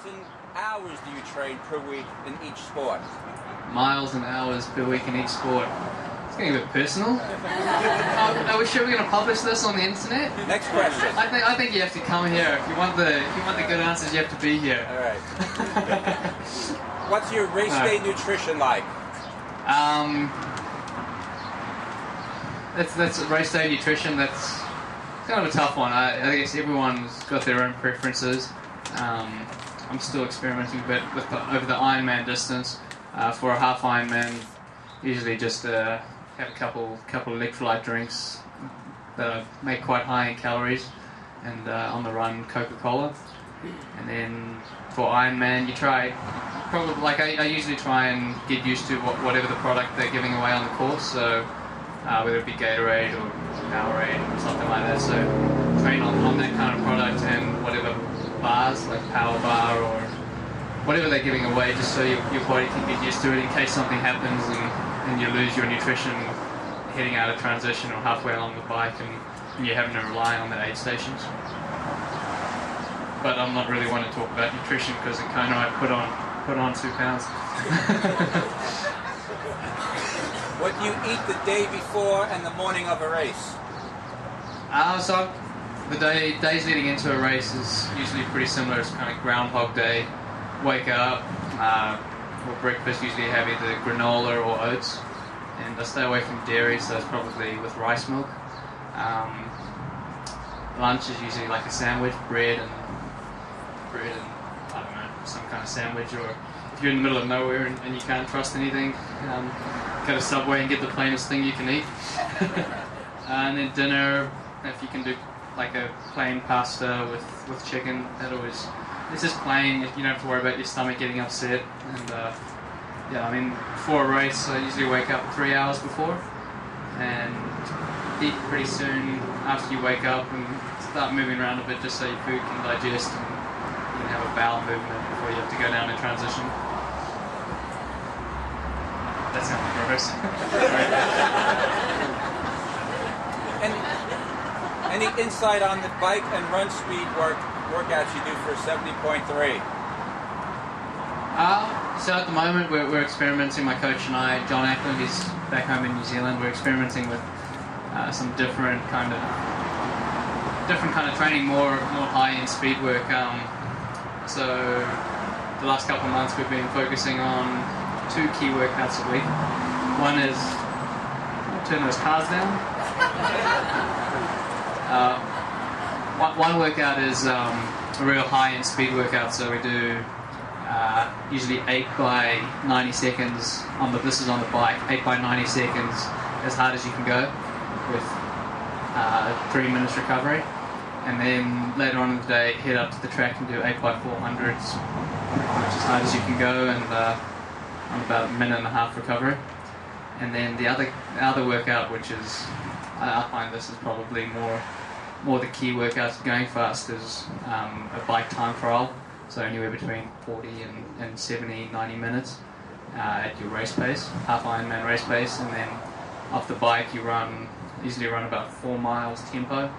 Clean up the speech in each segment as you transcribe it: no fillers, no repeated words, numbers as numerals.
and hours do you train per week in each sport? Miles and hours per week in each sport. It's getting a bit personal. Are we sure we're going to publish this on the internet? Next question. I think you have to come here. If you want the good answers, you have to be here. All right. What's your race day nutrition like? That's race day nutrition. That's kind of a tough one. I guess everyone's got their own preferences. I'm still experimenting a bit with over the Ironman distance. For a half Ironman, usually just have a couple electrolyte drinks that make quite high in calories, and on the run Coca-Cola. And then for Ironman, you try probably I usually try and get used to whatever the product they're giving away on the course. So whether it be Gatorade or Powerade or something like that. So train on that kind of product and whatever bars like Power Bar or whatever they're giving away, just so your body can get used to it in case something happens and you lose your nutrition heading out of transition or halfway along the bike and you're having to rely on the aid stations. But I'm not really wanting to talk about nutrition because in Kona I put on 2 pounds. What do you eat the day before and the morning of a race? So the days leading into a race is usually pretty similar. It's kind of Groundhog Day. Wake up, for breakfast usually have either granola or oats, and I stay away from dairy, so it's probably with rice milk. Lunch is usually like a sandwich, bread and I don't know, some kind of sandwich, or if you're in the middle of nowhere and you can't trust anything, go to Subway and get the plainest thing you can eat. And then dinner, if you can do like a plain pasta with chicken, it's just plain. You don't have to worry about your stomach getting upset. And yeah, I mean, before a race, I usually wake up 3 hours before and eat pretty soon after you wake up and start moving around a bit just so your food can digest and you can have a bowel movement before you have to go down in transition. That sounds gross. And any insight on the bike and run speed workouts you do for 70.3? So at the moment we're experimenting, my coach and I, John Ackland, he's back home in New Zealand, we're experimenting with some different kind of training, more high-end speed work. So the last couple of months we've been focusing on 2 key workouts a week. One is, turn those cars down. One workout is a real high-end speed workout, so we do usually 8 by 90 seconds this is on the bike, 8 by 90 seconds as hard as you can go with 3 minutes recovery, and then later on in the day head up to the track and do 8 by 400s as hard as you can go and on about a minute and a half recovery. And then the other workout, which is I find this is probably more the key workouts going fast, is a bike time trial, so anywhere between 40 and 70, 90 minutes at your race pace, half Ironman race pace, and then off the bike you usually run about 4 miles tempo,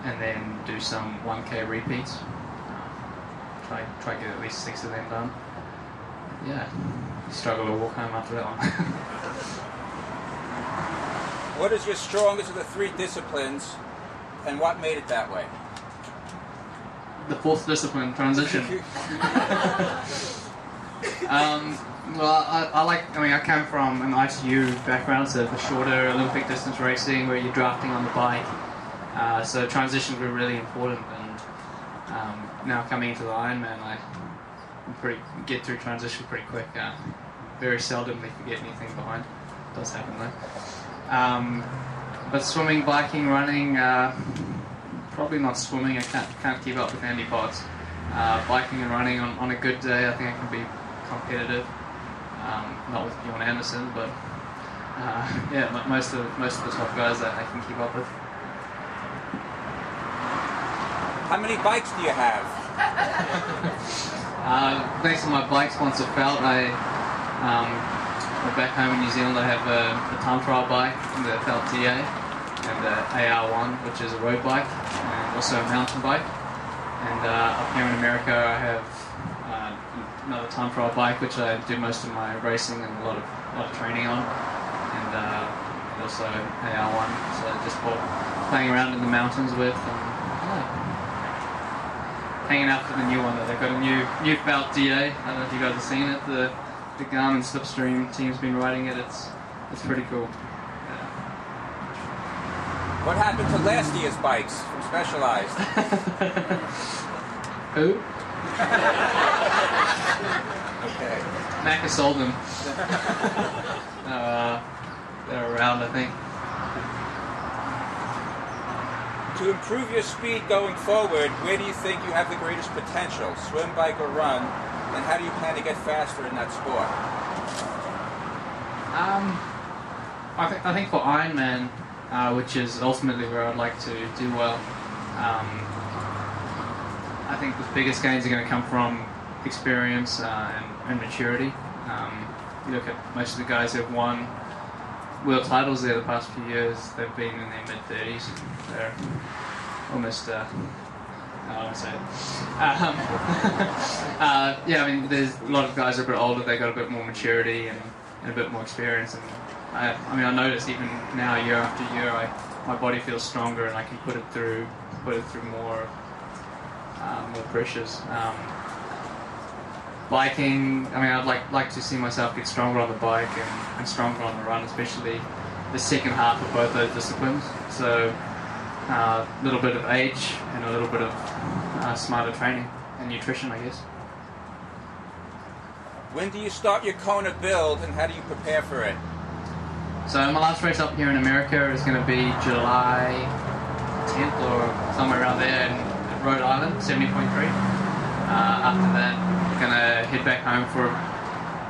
and then do some 1k repeats. Try to get at least 6 of them done. Yeah, you struggle to walk home after that one. What is your strongest of the 3 disciplines, and what made it that way? The 4th discipline, transition. Well, I come from an ITU background, so the shorter Olympic distance racing where you're drafting on the bike. So transitions were really important, and now coming into the Ironman, I get through transition pretty quick. Very seldomly forget anything behind. It does happen though. But swimming, biking, running, probably not swimming. I can't keep up with Andy Potts. Biking and running on a good day, I think I can be competitive. Not with Bjorn Anderson, but yeah, most of the top guys that I can keep up with. How many bikes do you have? Thanks to my bike sponsor Felt, back home in New Zealand I have a time trial bike, the Felt TA, and the AR1, which is a road bike, and also a mountain bike. And up here in America I have another time trial bike, which I do most of my racing and a lot of training on, and also AR1. So just playing around in the mountains with, and hanging out for the new one. That they've got a new Felt DA. I don't know if you guys have seen it. The Garmin Slipstream team's been riding it. It's pretty cool. Yeah. What happened to last year's bikes from Specialized? Who? Okay. Macca sold them. They're around, I think. To improve your speed going forward, where do you think you have the greatest potential, swim, bike, or run? And how do you plan to get faster in that sport? I think for Ironman, which is ultimately where I'd like to do well, I think the biggest gains are going to come from experience and maturity. You look at most of the guys who have won world titles there the past few years, they've been in their mid-30s. They're almost, I won't say it. Yeah, I mean, there's a lot of guys who are a bit older, they've got a bit more maturity and a bit more experience. And I notice even now, year after year, my body feels stronger and I can put it through more pressures. Biking, I mean, I'd like to see myself get stronger on the bike and stronger on the run, especially the second half of both those disciplines. So a little bit of age and a little bit of smarter training and nutrition, I guess. When do you start your Kona build and how do you prepare for it? So my last race up here in America is going to be July 10th or somewhere around there in Rhode Island, 70.3. After that, we're going to head back home for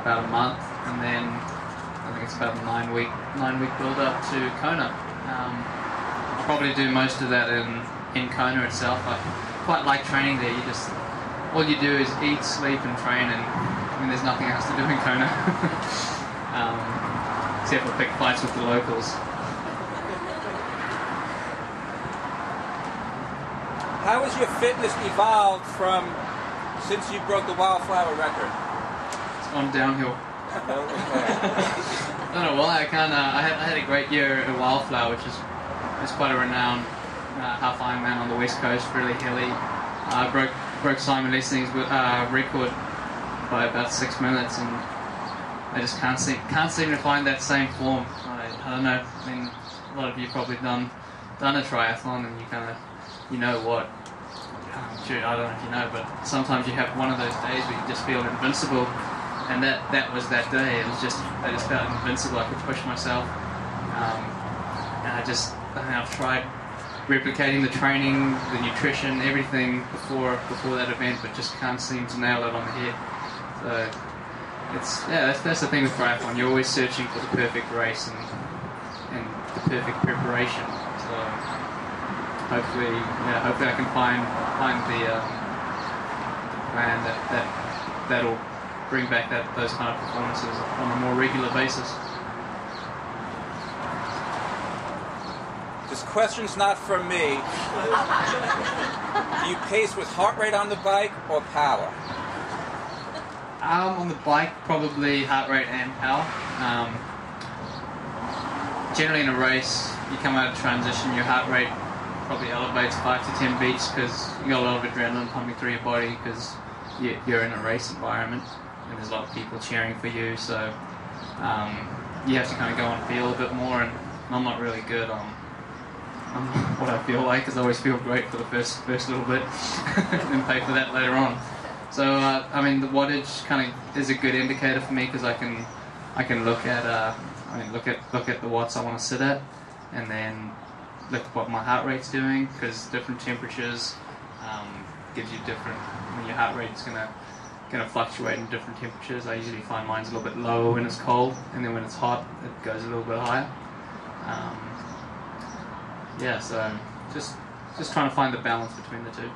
about a month, and then I think it's about a 9 week build up to Kona. I'll probably do most of that in Kona itself. I quite like training there. All you do is eat, sleep, and train, and I mean, there's nothing else to do in Kona except for pick fights with the locals. How has your fitness evolved since you broke the wildflower record? It's gone downhill. I don't know why. I had a great year at Wildflower, which is quite a renowned half Ironman on the west coast, really hilly. I broke Simon Lessing's record by about 6 minutes, and I just can't seem to find that same form. I don't know. I mean, a lot of you probably done a triathlon, and you know what. Sure, I don't know if you know, but sometimes you have one of those days where you just feel invincible, and that was that day. I just felt invincible. I could push myself, and I've tried replicating the training, the nutrition, everything before that event, but just can't seem to nail it on the head. So that's the thing with triathlon. You're always searching for the perfect race and the perfect preparation. So hopefully I can find the plan that'll bring back those kind of performances on a more regular basis. This question's not from me. Do you pace with heart rate on the bike or power? On the bike, probably heart rate and power. Generally in a race, you come out of transition, your heart rate probably elevates 5 to 10 beats because you got a lot of adrenaline pumping through your body because you're in a race environment and there's a lot of people cheering for you. So you have to kind of go and feel a bit more, and I'm not really good on what I feel like, because I always feel great for the first little bit and then pay for that later on. So I mean, the wattage kind of is a good indicator for me because I can look at look at the watts I want to sit at, and then look at what my heart rate's doing, because different temperatures gives you different. I mean, your heart rate's gonna fluctuate in different temperatures. I usually find mine's a little bit lower when it's cold, and then when it's hot, it goes a little bit higher. So just trying to find the balance between the two.